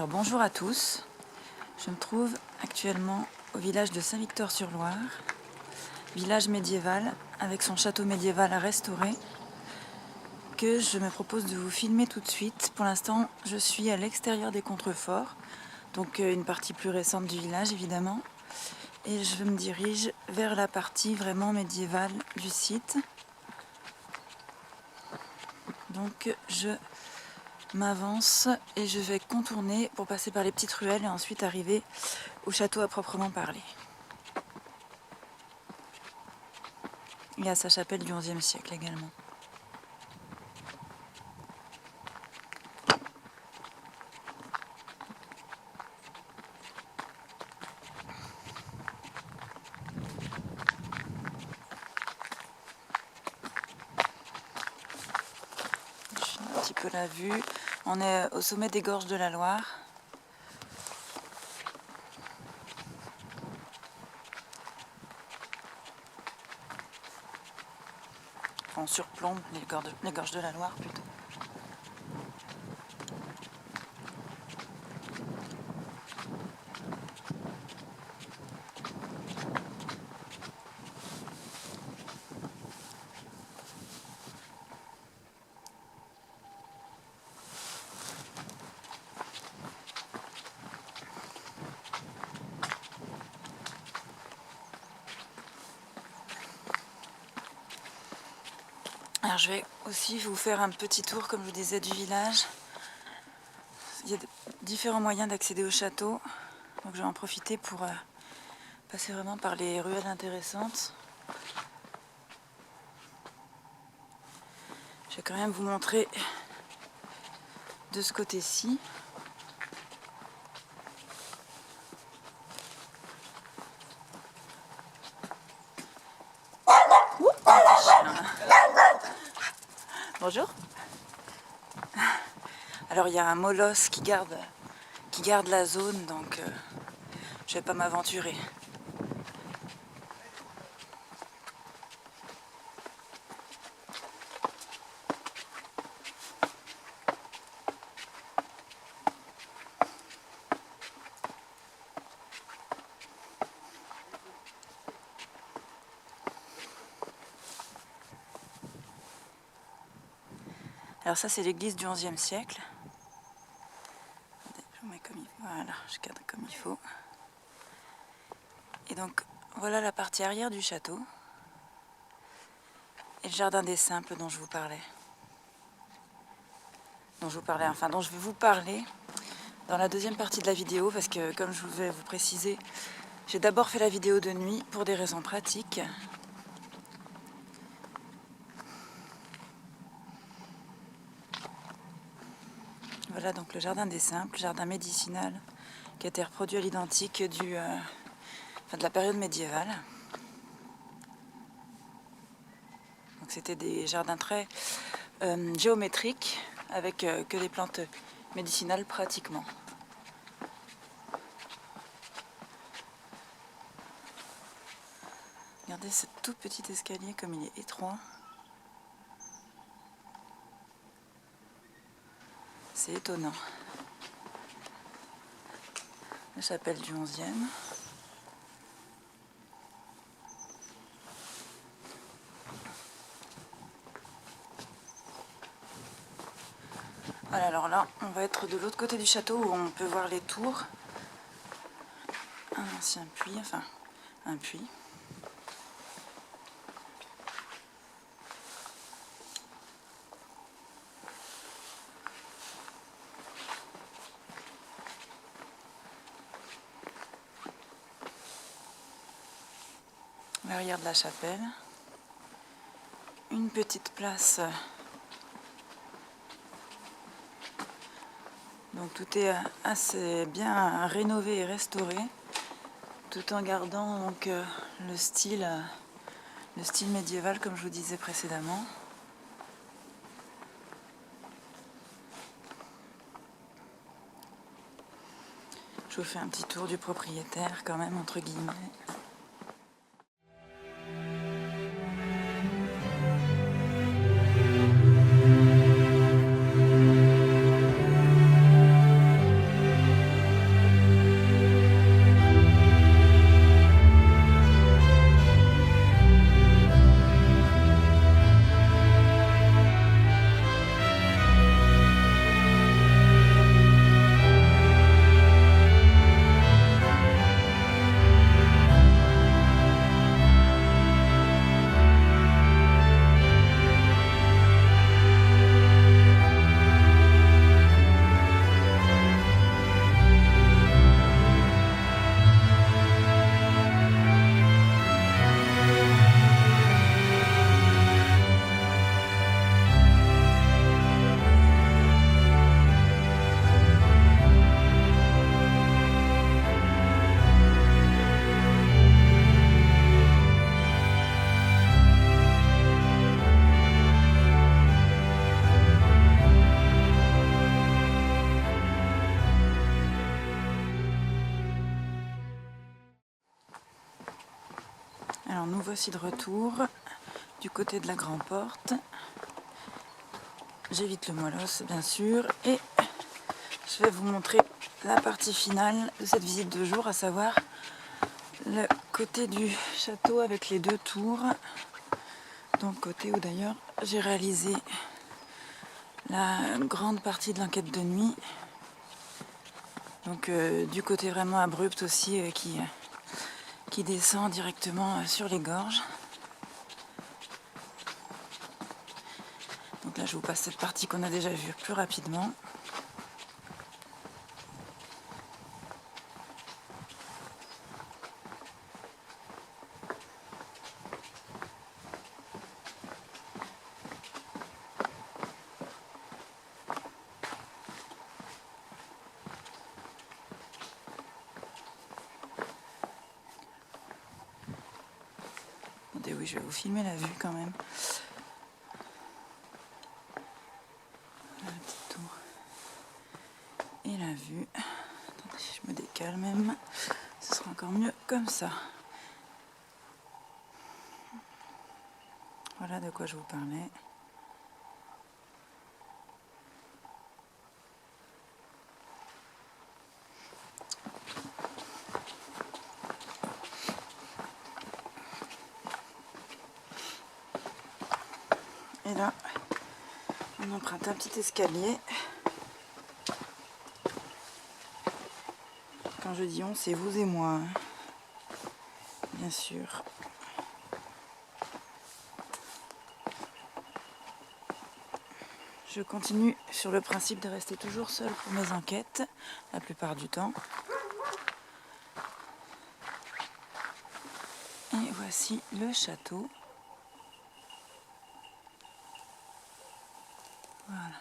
Alors bonjour à tous, je me trouve actuellement au village de Saint-Victor-sur-Loire, village médiéval avec son château médiéval à restaurer, que je me propose de vous filmer tout de suite. Pour l'instant, je suis à l'extérieur des contreforts, donc une partie plus récente du village évidemment, et je me dirige vers la partie vraiment médiévale du site. Donc je m'avance et je vais contourner pour passer par les petites ruelles et ensuite arriver au château à proprement parler. Il y a sa chapelle du XIe siècle également. Je filme un petit peu la vue. On est au sommet des gorges de la Loire. On surplombe les gorges de la Loire plutôt. Alors je vais aussi vous faire un petit tour, comme je vous disais, du village. Il y a différents moyens d'accéder au château, donc je vais en profiter pour passer vraiment par les ruelles intéressantes. Je vais quand même vous montrer de ce côté-ci. Bonjour. Alors il y a un molosse qui garde la zone, donc je vais pas m'aventurer. Alors ça c'est l'église du XIe siècle. Je vous mets comme il faut. Voilà, je cadre comme il faut. Et donc voilà la partie arrière du château. Et le jardin des simples dont je vous parlais. Dont je vais vous parler dans la deuxième partie de la vidéo, parce que comme je vais vous préciser, j'ai d'abord fait la vidéo de nuit pour des raisons pratiques. Voilà donc le jardin des simples, jardin médicinal qui a été reproduit à l'identique de la période médiévale. Donc c'était des jardins très géométriques avec que des plantes médicinales pratiquement. Regardez ce tout petit escalier comme il est étroit. C'est étonnant. La chapelle du XIe. Voilà, alors là, on va être de l'autre côté du château où on peut voir les tours. Un ancien puits, enfin un puits. L'arrière de la chapelle. Une petite place. Donc tout est assez bien rénové et restauré, tout en gardant donc le style médiéval comme je vous disais précédemment. Je vous fais un petit tour du propriétaire quand même, entre guillemets. Alors nous voici de retour du côté de la Grande Porte. J'évite le Moilos bien sûr et je vais vous montrer la partie finale de cette visite de jour, à savoir le côté du château avec les deux tours. Donc côté où d'ailleurs j'ai réalisé la grande partie de l'enquête de nuit. Donc du côté vraiment abrupt aussi qui descend directement sur les gorges. Donc là je vous passe cette partie qu'on a déjà vue plus rapidement. Attendez, oui, je vais vous filmer la vue quand même. La petite tour et la vue. Attendez, je me décale même. Ce sera encore mieux comme ça. Voilà de quoi je vous parlais. Et là, on emprunte un petit escalier. Quand je dis on, c'est vous et moi, bien sûr. Je continue sur le principe de rester toujours seule pour mes enquêtes, la plupart du temps. Et voici le château. Voilà.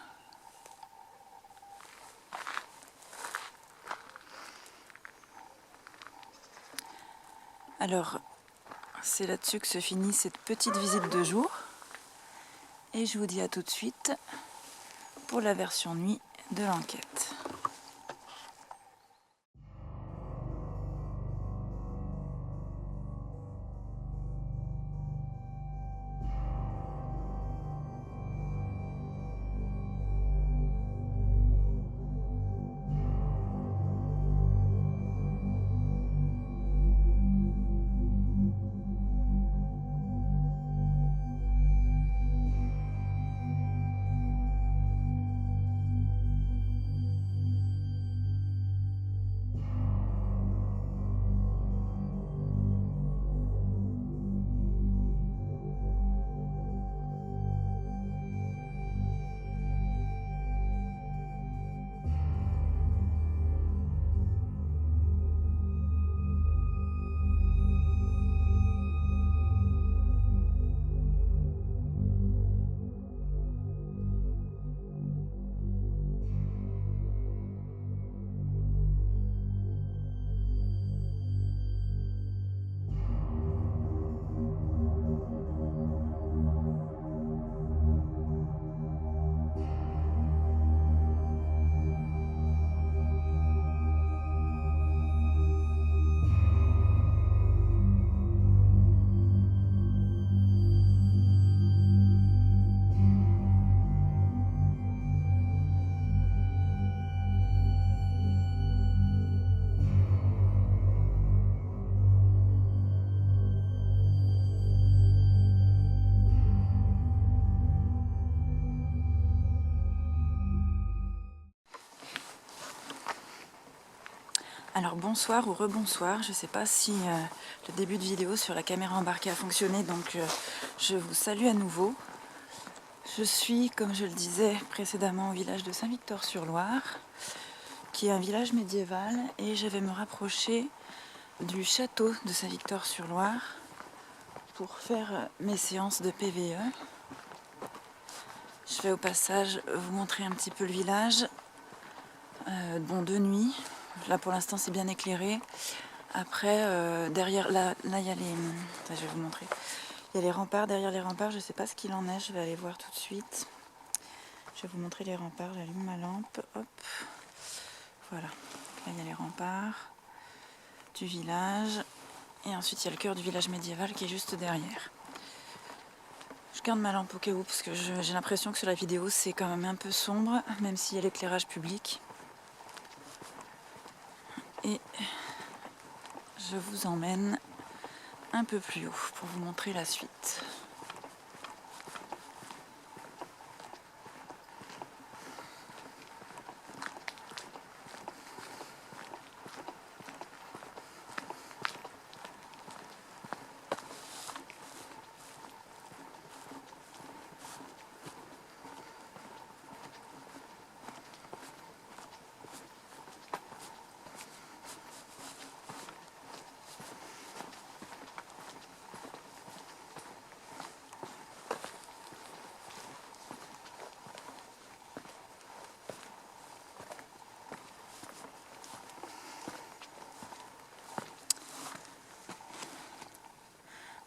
Alors, c'est là-dessus que se finit cette petite visite de jour. Et je vous dis à tout de suite pour la version nuit de l'enquête. Alors bonsoir ou rebonsoir, je ne sais pas si le début de vidéo sur la caméra embarquée a fonctionné, donc je vous salue à nouveau. Je suis, comme je le disais précédemment, au village de Saint-Victor-sur-Loire, qui est un village médiéval, et je vais me rapprocher du château de Saint-Victor-sur-Loire pour faire mes séances de PVE. Je vais au passage vous montrer un petit peu le village, bon de nuit. Là pour l'instant c'est bien éclairé. Après derrière là il y a les. Attends, je vais vous montrer. Il y a les remparts, derrière les remparts, je ne sais pas ce qu'il en est, je vais aller voir tout de suite. Je vais vous montrer les remparts, j'allume ma lampe, hop. Voilà. Là il y a les remparts du village. Et ensuite il y a le cœur du village médiéval qui est juste derrière. Je garde ma lampe au cas où parce que j'ai l'impression que sur la vidéo c'est quand même un peu sombre, même s'il y a l'éclairage public. Et je vous emmène un peu plus haut pour vous montrer la suite.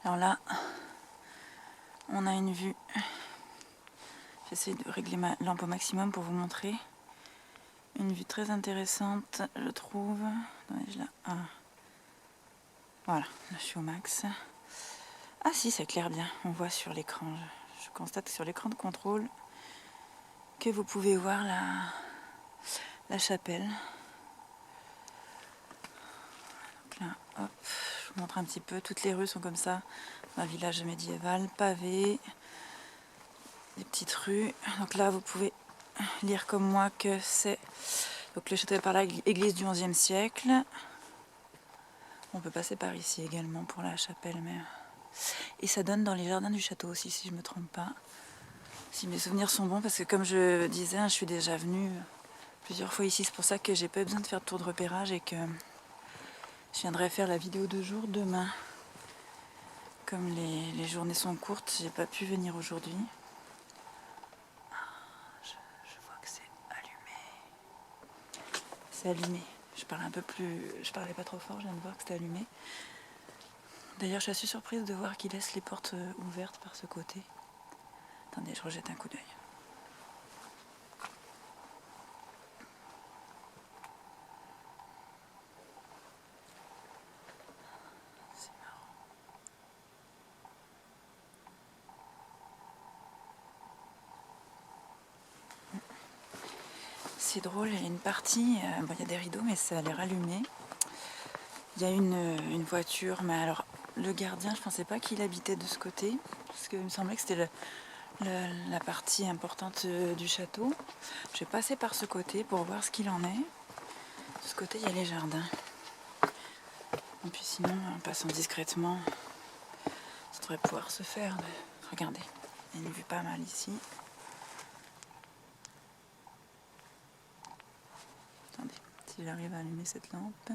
Alors là, on a une vue. J'essaie de régler ma lampe au maximum pour vous montrer. Une vue très intéressante, je trouve. Attendez, voilà, là je suis au max. Ah si, ça éclaire bien. On voit sur l'écran. Je constate sur l'écran de contrôle que vous pouvez voir la chapelle. Donc là, hop, je vous montre un petit peu. Toutes les rues sont comme ça. Un village médiéval, pavé, des petites rues. Donc là, vous pouvez lire comme moi que c'est donc le château est par là, église du XIe siècle. On peut passer par ici également pour la chapelle, mais et ça donne dans les jardins du château aussi, si je me trompe pas. Si mes souvenirs sont bons, parce que comme je disais, je suis déjà venue plusieurs fois ici. C'est pour ça que j'ai pas besoin de faire de tour de repérage et que je viendrai faire la vidéo de jour demain. Comme les journées sont courtes, j'ai pas pu venir aujourd'hui. Je vois que c'est allumé. C'est allumé. Je parle un peu plus. Je parlais pas trop fort, je viens de voir que c'était allumé. D'ailleurs, je suis assez surprise de voir qu'il laisse les portes ouvertes par ce côté. Attendez, je rejette un coup d'œil. C'est marrant. C'est drôle, il y a une partie, bon, il y a des rideaux, mais ça a l'air allumé. Il y a une voiture, mais alors le gardien, je pensais pas qu'il habitait de ce côté, parce qu'il me semblait que c'était la partie importante du château. Je vais passer par ce côté pour voir ce qu'il en est. De ce côté, il y a les jardins. Et puis sinon, en passant discrètement, ça devrait pouvoir se faire. Regardez, il y a une vue pas mal ici. Attendez, si j'arrive à allumer cette lampe.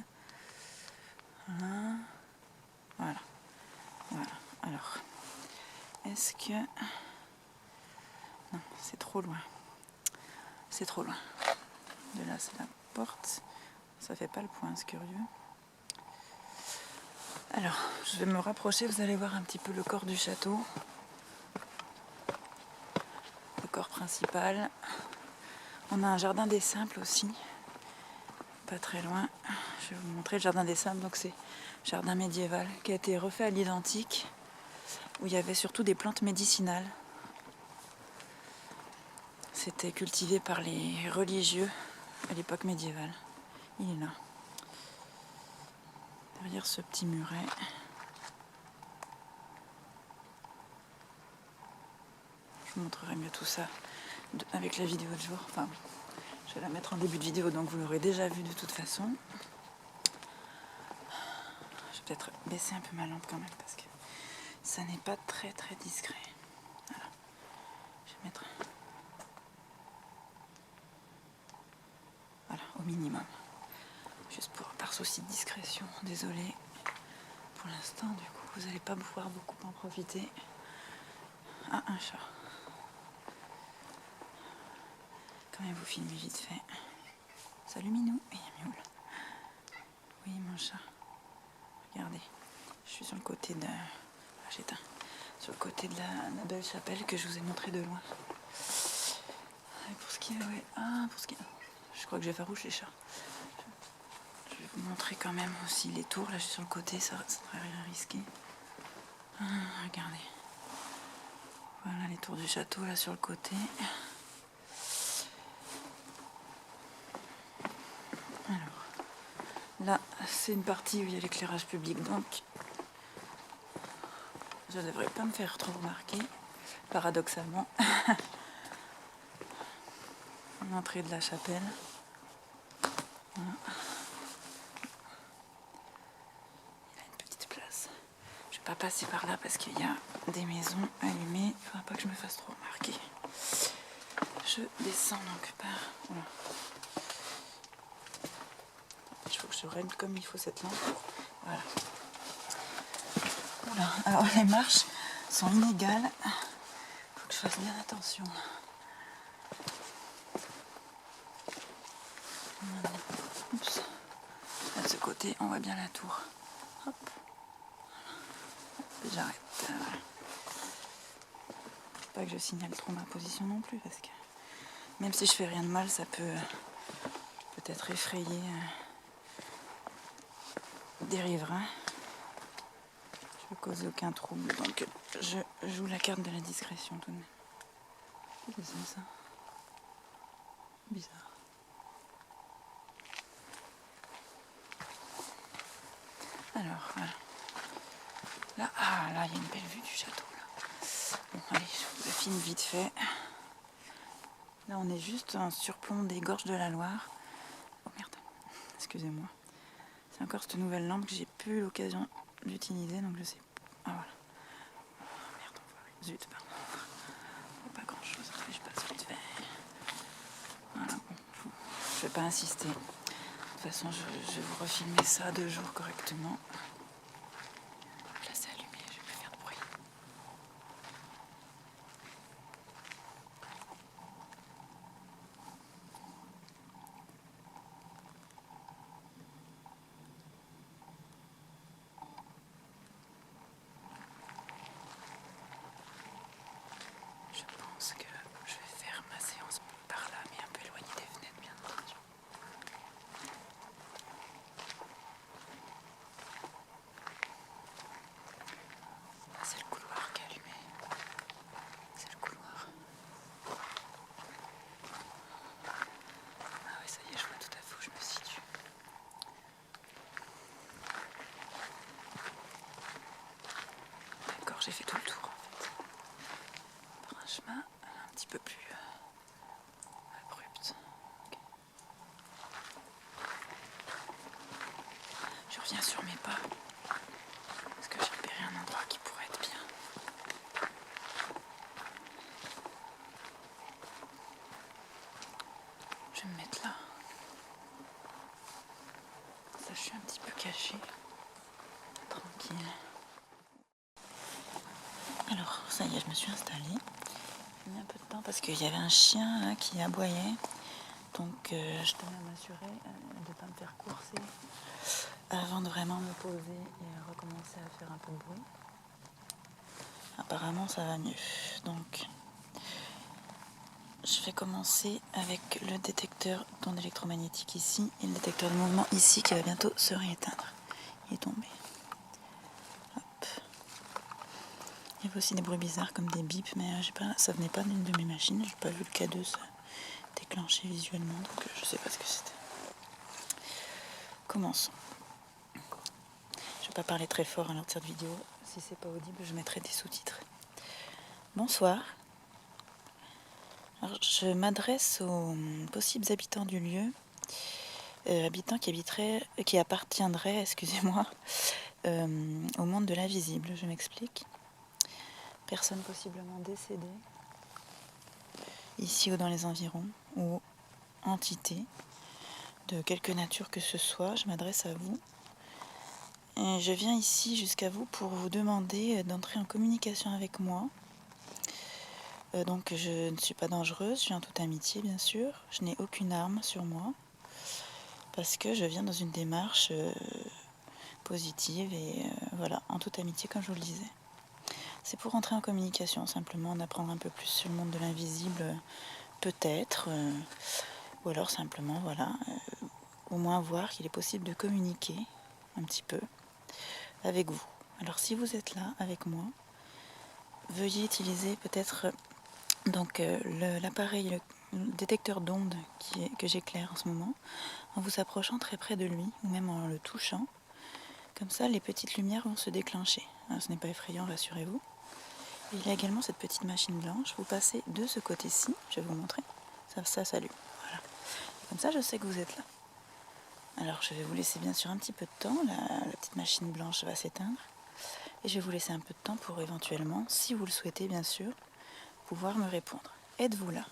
Voilà. Voilà. Voilà. Alors, est-ce que... Non, c'est trop loin. C'est trop loin. De là, c'est la porte. Ça fait pas le point, c'est curieux. Alors, je vais me rapprocher, vous allez voir un petit peu le corps du château. Le corps principal. On a un jardin des simples aussi. Pas très loin. Je vais vous montrer le jardin des simples. Donc c'est jardin médiéval qui a été refait à l'identique. Où il y avait surtout des plantes médicinales. C'était cultivé par les religieux à l'époque médiévale. Il est là. Derrière ce petit muret. Je vous montrerai mieux tout ça avec la vidéo de jour. Enfin, je vais la mettre en début de vidéo, donc vous l'aurez déjà vu de toute façon. Je vais peut-être baisser un peu ma lampe quand même, parce que ça n'est pas très très discret. Voilà. Je vais mettre... Voilà, au minimum. Juste par souci de discrétion. Désolée pour l'instant, du coup, vous n'allez pas pouvoir beaucoup en profiter. Ah, un chat. Quand même vous filmer vite fait. Salut Minou. Et il y a Mioule. Oui, mon chat. Regardez. Je suis sur le côté de... Ah, j'éteins. Sur le côté de la belle chapelle que je vous ai montré de loin. Et pour ce qui est... Ouais. Ah, pour ce qui est... Je crois que j'ai farouche les chats. Je vais vous montrer quand même aussi les tours. Là, je suis sur le côté, ça ne devrait rien risquer. Regardez. Voilà les tours du château, là, sur le côté. Alors, là, c'est une partie où il y a l'éclairage public, donc je ne devrais pas me faire trop remarquer, paradoxalement. L'entrée de la chapelle. Voilà. Il a une petite place. Je ne vais pas passer par là parce qu'il y a des maisons allumées. Il ne faudra pas que je me fasse trop remarquer. Je descends donc par... Voilà. Il faut que je règle comme il faut cette lampe. Voilà. Voilà. Alors les marches sont inégales. Il faut que je fasse bien attention. Oups. Là, de ce côté, on voit bien la tour. Hop. Et j'arrête. Voilà. Faut pas que je signale trop ma position non plus, parce que même si je fais rien de mal, ça peut peut-être effrayer des riverains. Je ne cause aucun trouble, donc je joue la carte de la discrétion tout de même. Qu'est-ce que c'est ça? Bizarre. Alors, voilà. Là, là, il y a une belle vue du château. Là. Bon, allez, je vous affine vite fait. Là, on est juste en surplomb des gorges de la Loire. Oh merde, excusez-moi. C'est encore cette nouvelle lampe que j'ai plus eu l'occasion d'utiliser, donc je sais. Ah voilà. Oh, merde, zut, pardon. Pas grand chose, allez, je passe vite fait. Voilà, bon, je vais pas insister. De toute façon, je vais vous refilmer ça 2 jours correctement. Là, c'est allumé, je vais plus faire de bruit. Je pense que je vais faire ma séance par là, mais un peu éloigné des fenêtres, bien entendu. Ah, c'est le couloir qui est allumé. C'est le couloir. Ah ouais, ça y est, je vois tout à fait où je me situe. D'accord, j'ai fait tout le tour en fait. Par un chemin un petit peu plus abrupt. Okay. Je reviens sur mes pas. Parce que j'ai repéré un endroit qui pourrait être bien. Je vais me mettre là. Ça, je suis un petit peu cachée. Tranquille. Alors, ça y est, je me suis installée. J'ai mis un peu de temps parce qu'il y avait un chien là, qui aboyait. Donc, je tenais à m'assurer de ne pas me faire courser avant de vraiment me poser et recommencer à faire un peu de bruit. Apparemment, ça va mieux. Donc, je vais commencer avec le détecteur d'ondes électromagnétiques ici et le détecteur de mouvement ici qui va bientôt se rééteindre. Il est tombé. Hop. Il y avait aussi des bruits bizarres comme des bips, mais ça venait pas d'une de mes machines. J'ai pas vu le K2 se déclencher visuellement, donc je sais pas ce que c'était. Commençons. Je vais pas parler très fort à l'heure de cette vidéo. Si c'est pas audible, je mettrai des sous-titres. Bonsoir. Alors, je m'adresse aux possibles habitants du lieu, habitants qui appartiendraient, excusez-moi, au monde de l'invisible. Je m'explique. Personnes possiblement décédées, ici ou dans les environs, ou entités de quelque nature que ce soit, je m'adresse à vous. Et je viens ici jusqu'à vous pour vous demander d'entrer en communication avec moi. Donc je ne suis pas dangereuse, je suis en toute amitié bien sûr. Je n'ai aucune arme sur moi parce que je viens dans une démarche positive et voilà, en toute amitié comme je vous le disais. C'est pour entrer en communication, simplement en apprendre un peu plus sur le monde de l'invisible, peut-être, ou alors simplement voilà, au moins voir qu'il est possible de communiquer un petit peu avec vous. Alors si vous êtes là avec moi, veuillez utiliser peut-être l'appareil, le détecteur d'ondes que j'éclaire en ce moment, en vous approchant très près de lui, ou même en le touchant. Comme ça, les petites lumières vont se déclencher. Alors, ce n'est pas effrayant, rassurez-vous. Et il y a également cette petite machine blanche. Vous passez de ce côté-ci, je vais vous montrer. Ça s'allume. Voilà. Et comme ça, je sais que vous êtes là. Alors, je vais vous laisser bien sûr un petit peu de temps. La petite machine blanche va s'éteindre. Et je vais vous laisser un peu de temps pour éventuellement, si vous le souhaitez bien sûr, pouvoir me répondre. Êtes-vous là ?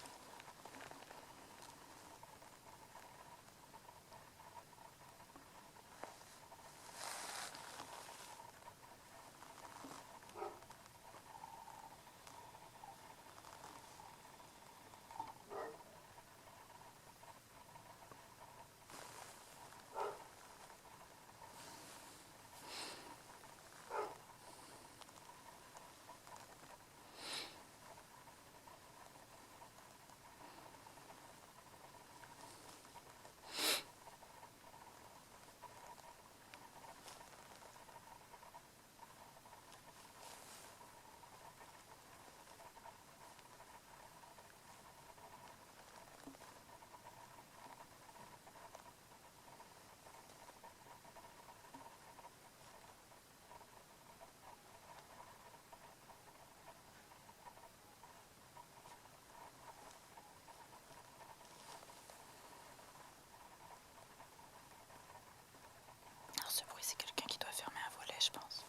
Alors, ce bruit, c'est quelqu'un qui doit fermer un volet, je pense.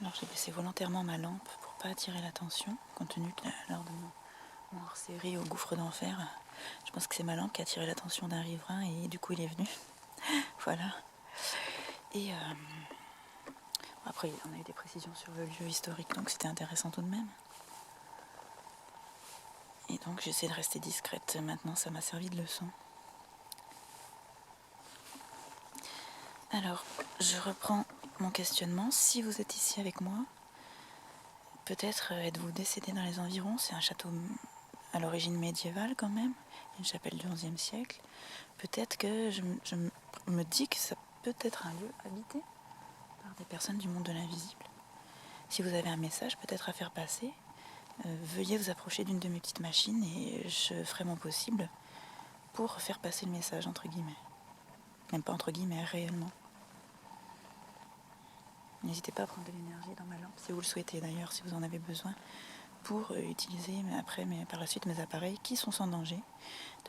Alors j'ai baissé volontairement ma lampe pour pas attirer l'attention, compte tenu que lors de mon hors-série au gouffre d'enfer, je pense que c'est ma lampe qui a attiré l'attention d'un riverain et du coup il est venu. Voilà. Et après on a eu des précisions sur le lieu historique, donc c'était intéressant tout de même. Et donc j'essaie de rester discrète, maintenant ça m'a servi de leçon. Alors, je reprends mon questionnement. Si vous êtes ici avec moi, peut-être êtes-vous décédé dans les environs. C'est un château à l'origine médiévale quand même, une chapelle du XIe siècle. Peut-être que je me dis que ça peut être un lieu habité par des personnes du monde de l'invisible. Si vous avez un message peut-être à faire passer, veuillez vous approcher d'une de mes petites machines et je ferai mon possible pour faire passer le message, entre guillemets. Même pas entre guillemets, réellement. N'hésitez pas à prendre de l'énergie dans ma lampe, si vous le souhaitez d'ailleurs, si vous en avez besoin, pour utiliser par la suite mes appareils qui sont sans danger,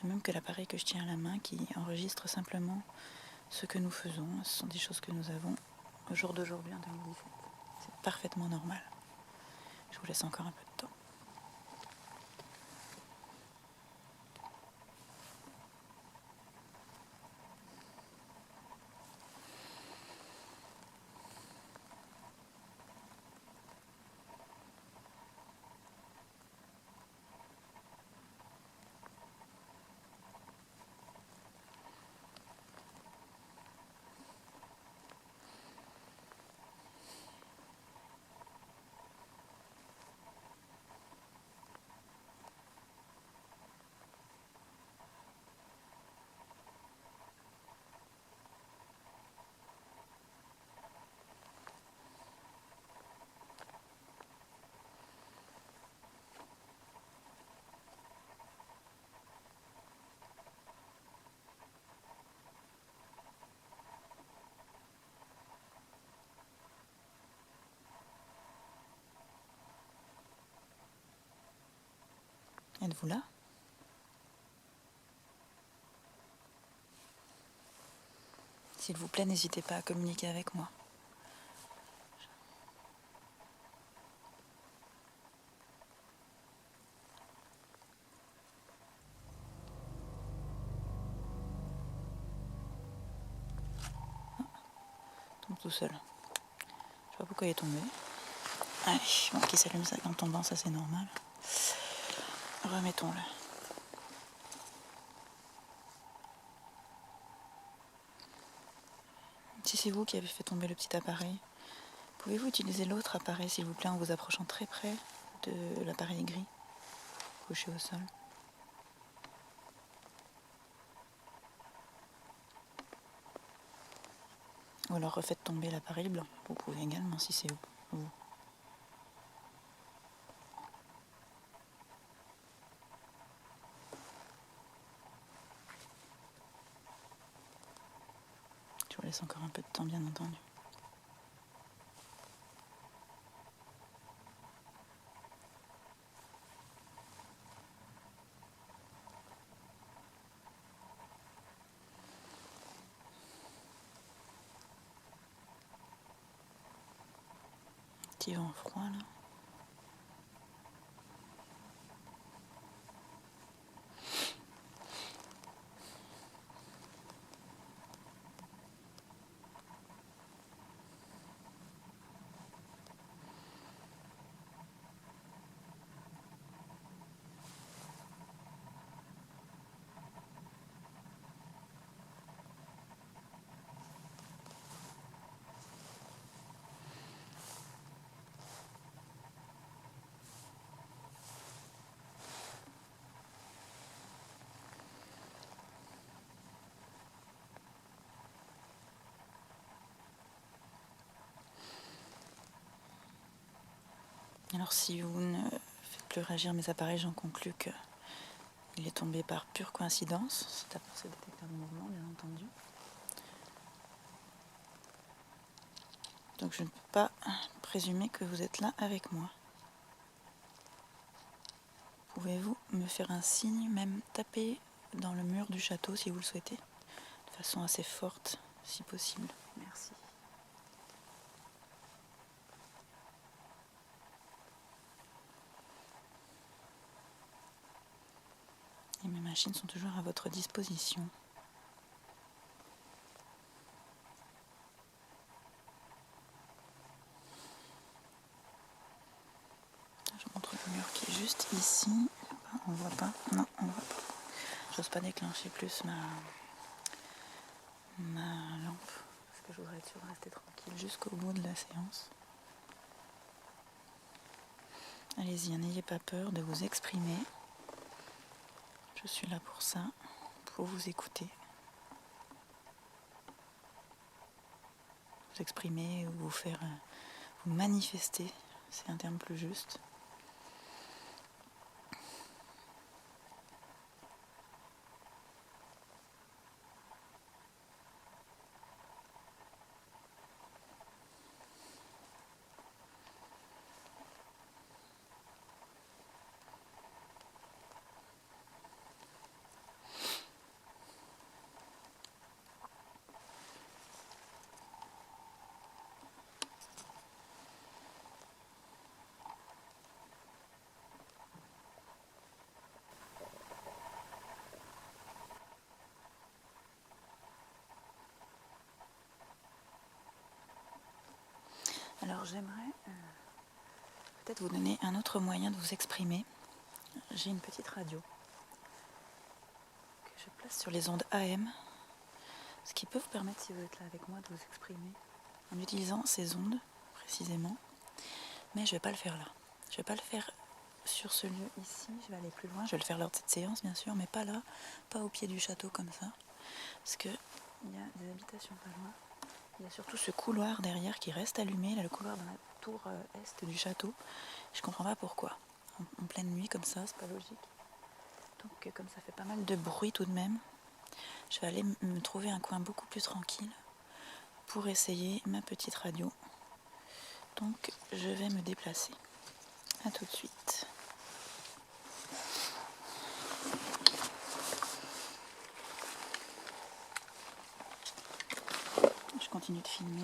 de même que l'appareil que je tiens à la main qui enregistre simplement ce que nous faisons. Ce sont des choses que nous avons au jour d'aujourd'hui en 2017. C'est parfaitement normal. Je vous laisse encore un peu de temps. Êtes-vous là ? S'il vous plaît, n'hésitez pas à communiquer avec moi. Tombe tout seul. Je sais pas pourquoi il est tombé. Allez, bon, qu'il s'allume ça en tombant, ça c'est normal. Remettons-le. Si c'est vous qui avez fait tomber le petit appareil, pouvez-vous utiliser l'autre appareil s'il vous plaît en vous approchant très près de l'appareil gris ? couché au sol. Ou alors refaites tomber l'appareil blanc. Vous pouvez également si c'est vous. Je vous laisse encore un peu de temps, bien entendu. Petit vent froid là. Alors si vous ne faites plus réagir mes appareils, j'en conclus qu'il est tombé par pure coïncidence. C'est à part ce détecteur de mouvement, bien entendu. Donc je ne peux pas présumer que vous êtes là avec moi. Pouvez-vous me faire un signe, même taper dans le mur du château si vous le souhaitez, de façon assez forte, si possible. Merci. Et mes machines sont toujours à votre disposition. Je montre le mur qui est juste ici. On voit pas. Non, on voit pas. J'ose pas déclencher plus ma lampe parce que je voudrais être sûre de rester tranquille jusqu'au bout de la séance. Allez-y, n'ayez pas peur de vous exprimer. Je suis là pour ça, pour vous écouter. Vous exprimer ou vous manifester, c'est un terme plus juste. Alors j'aimerais peut-être vous donner un autre moyen de vous exprimer. J'ai une petite radio que je place sur les ondes AM, ce qui peut vous permettre, si vous êtes là avec moi, de vous exprimer en utilisant ces ondes précisément. Mais je ne vais pas le faire là. Je ne vais pas le faire sur ce lieu ici. Je vais aller plus loin. Je vais le faire lors de cette séance, bien sûr, mais pas là, pas au pied du château comme ça. Parce qu'il y a des habitations pas loin. Il y a surtout ce couloir derrière qui reste allumé, là, le couloir dans la tour est du château. Je comprends pas pourquoi. En pleine nuit comme ça, c'est pas logique. Donc comme ça fait pas mal de bruit tout de même, je vais aller me trouver un coin beaucoup plus tranquille pour essayer ma petite radio. Donc je vais me déplacer. A tout de suite. Je continue de filmer.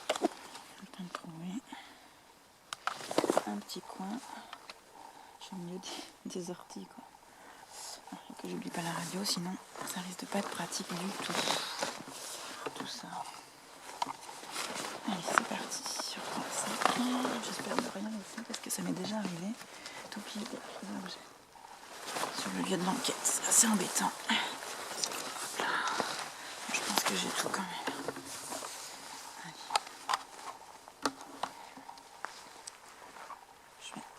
Je suis en train de trouver un petit coin. Je suis au milieu des orties, quoi. Alors, que j'oublie pas la radio, sinon ça risque de pas être pratique du tout. Tout ça. Allez, c'est parti. Je reprends ça. J'espère ne rien laisser parce que ça m'est déjà arrivé d'oublier des objets sur le lieu de l'enquête. C'est assez embêtant. Là. Je pense que j'ai tout quand même. Allez.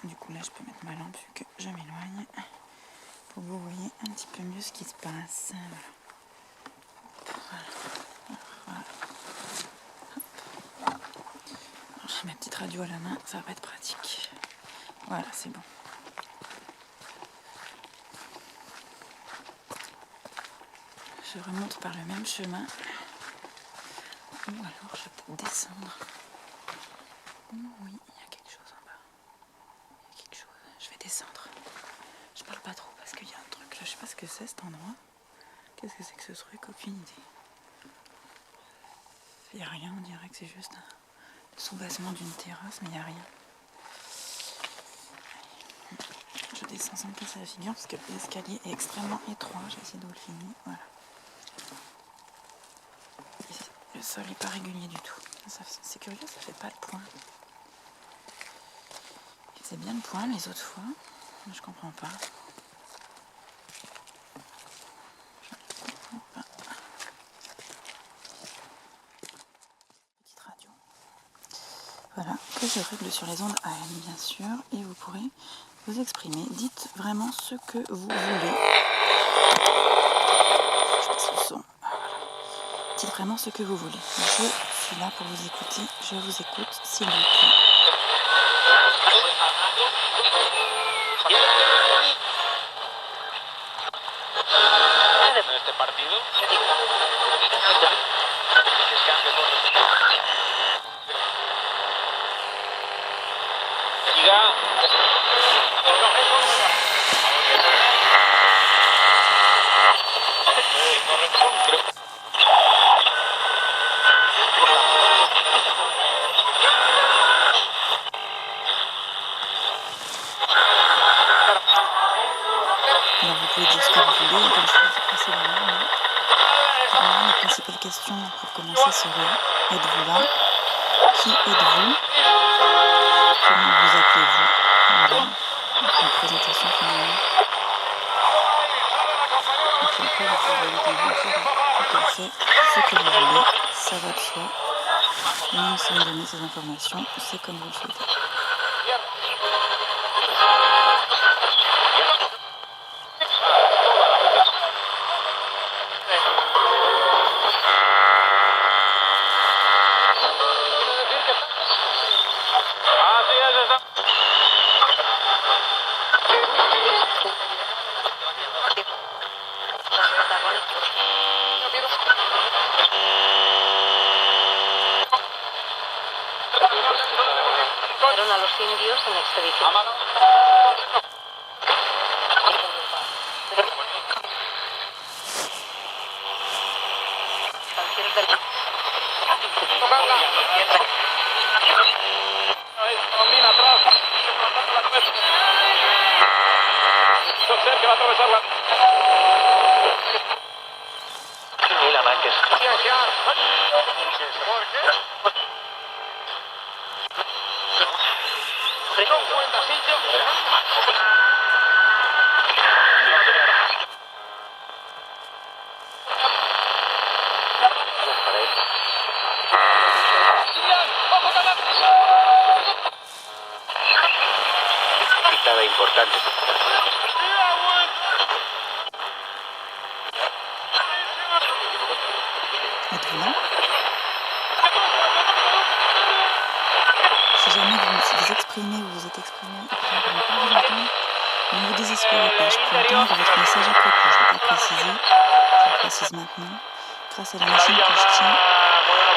Du coup là je peux mettre ma lampe vu que ce qui se passe. Voilà. J'ai ma petite radio à la main, ça va pas être pratique. Voilà, c'est bon. Je remonte par le même chemin. Ou alors je vais peut-être descendre. Oui, il y a quelque chose en bas. Il y a quelque chose. Je vais descendre. Je parle pas trop parce qu'il y a un truc là. Je sais pas ce que c'est cet endroit. Qu'est-ce que c'est que ce truc? Aucune idée. Il n'y a rien, on dirait que c'est juste un soubassement d'une terrasse, mais il n'y a rien. Je descends sans me casser la figure parce que l'escalier est extrêmement étroit. J'ai essayé de le finir. Voilà. Le sol n'est pas régulier du tout. C'est curieux, ça fait pas le point. Il faisait bien le point les autres fois. Je comprends pas. Petite radio. Voilà, que je règle sur les ondes AM bien sûr. Et vous pourrez vous exprimer. Dites vraiment ce que vous voulez. Je passe le son. Dites vraiment ce que vous voulez. Je suis là pour vous écouter. Je vous écoute, s'il vous plaît. Alors vous pouvez dire ce que vous voulez, comme je l'ai dit précédemment, mais vraiment les principales questions pour commencer seraient: êtes-vous là? Qui êtes-vous? Comment vous appelez-vous? Voilà, une présentation finalement. Et puis après vous pouvez évidemment dire tout à fait ce que vous voulez, ça va de soi. Même si vous donnez ces informations, c'est comme vous le souhaitez. Fueron a los indios en expedición. Importante. Êtes-vous là? Si jamais vous exprimez ou vous êtes exprimé et que je ne peux pas vous entendre, ne vous désespérez pas. Je peux entendre votre message après coup. Je ne vais pas préciser. Je le précise maintenant. Grâce à la machine que je tiens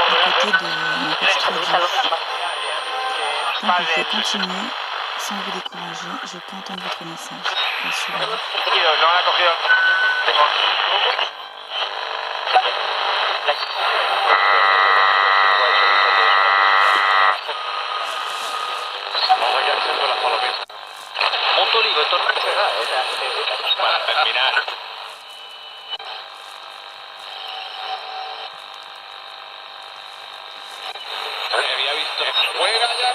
à côté de ma petite radio. Donc vous pouvez continuer sans vous décourager. Je peux entendre votre message. Rassurez-vous. Montolivo, esto no se da, para terminar. Había visto. Juega ya,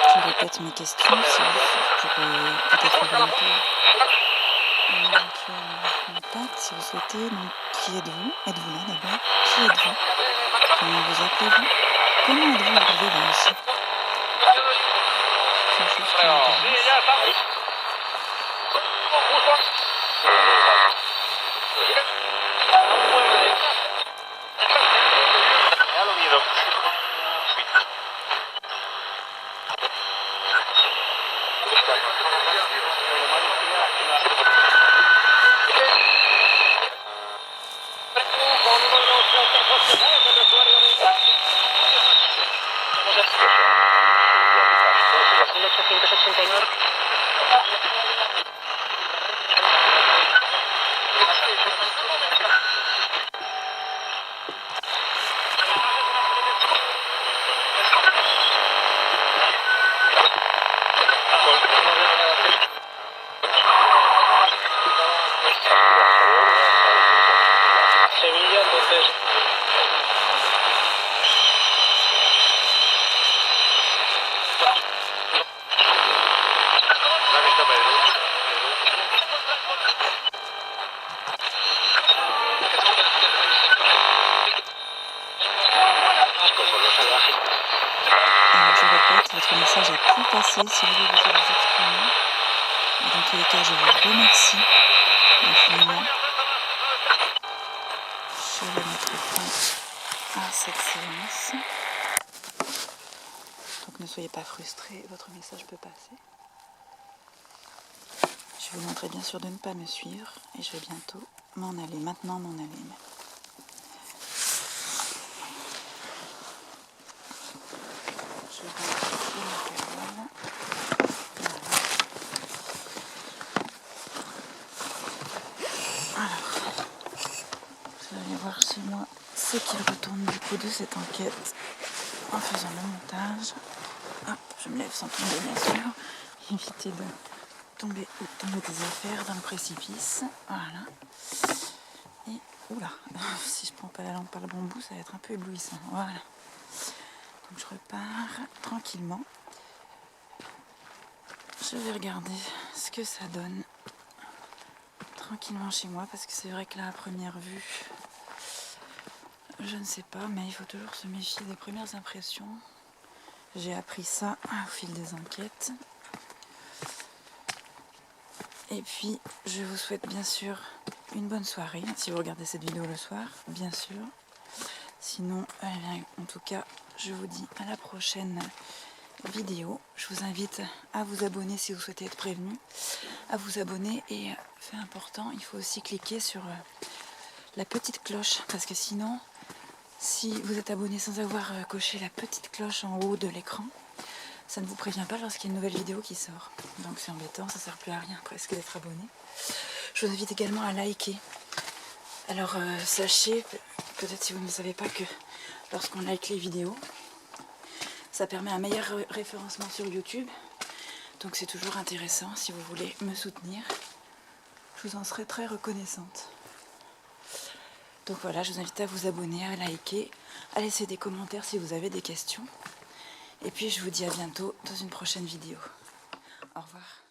Je répète mes questions si vous, pour peut-être orienter un éventuel contact si vous souhaitez. Donc, qui êtes-vous? Êtes-vous là d'abord? Qui êtes-vous? Comment vous appelez-vous? comment êtes-vous arrivé là ici? C'est une chose qui m'intéresse. Ya lo vieron. Sevilla, entonces. ¿Lo has visto, Pedro? Alors je répète, votre message a pu passer si vous voulez vous exprimer. Et dans tous les cas, je vous remercie infiniment. Je vais mettre fin à cette séance. Donc ne soyez pas frustrés, votre message peut passer. Je vous demanderai bien sûr de ne pas me suivre et je vais bientôt m'en aller, maintenant m'en aller même. Je rentre au matériel. Voilà. Alors, vous allez voir chez moi ce qu'il retourne du coup de cette enquête en faisant le montage. Hop, je me lève sans tomber bien sûr. Éviter de tomber ou tomber des affaires dans le précipice. Voilà. Et oula, si je prends pas la lampe par le bon bout, ça va être un peu éblouissant. Voilà. Donc je repars tranquillement. Je vais regarder ce que ça donne tranquillement chez moi parce que c'est vrai que là à première vue, je ne sais pas, mais il faut toujours se méfier des premières impressions. J'ai appris ça au fil des enquêtes. Et puis, je vous souhaite bien sûr une bonne soirée, si vous regardez cette vidéo le soir, bien sûr. Sinon, eh bien, en tout cas, je vous dis à la prochaine vidéo. Je vous invite à vous abonner si vous souhaitez être prévenu, à vous abonner et, fait important, il faut aussi cliquer sur la petite cloche, parce que sinon, si vous êtes abonné sans avoir coché la petite cloche en haut de l'écran, ça ne vous prévient pas lorsqu'il y a une nouvelle vidéo qui sort. Donc c'est embêtant, ça ne sert plus à rien presque d'être abonné. Je vous invite également à liker. Alors sachez, peut-être si vous ne le savez pas, que lorsqu'on like les vidéos, ça permet un meilleur référencement sur YouTube. Donc c'est toujours intéressant si vous voulez me soutenir. Je vous en serai très reconnaissante. Donc voilà, je vous invite à vous abonner, à liker, à laisser des commentaires si vous avez des questions. Et puis je vous dis à bientôt dans une prochaine vidéo. Au revoir.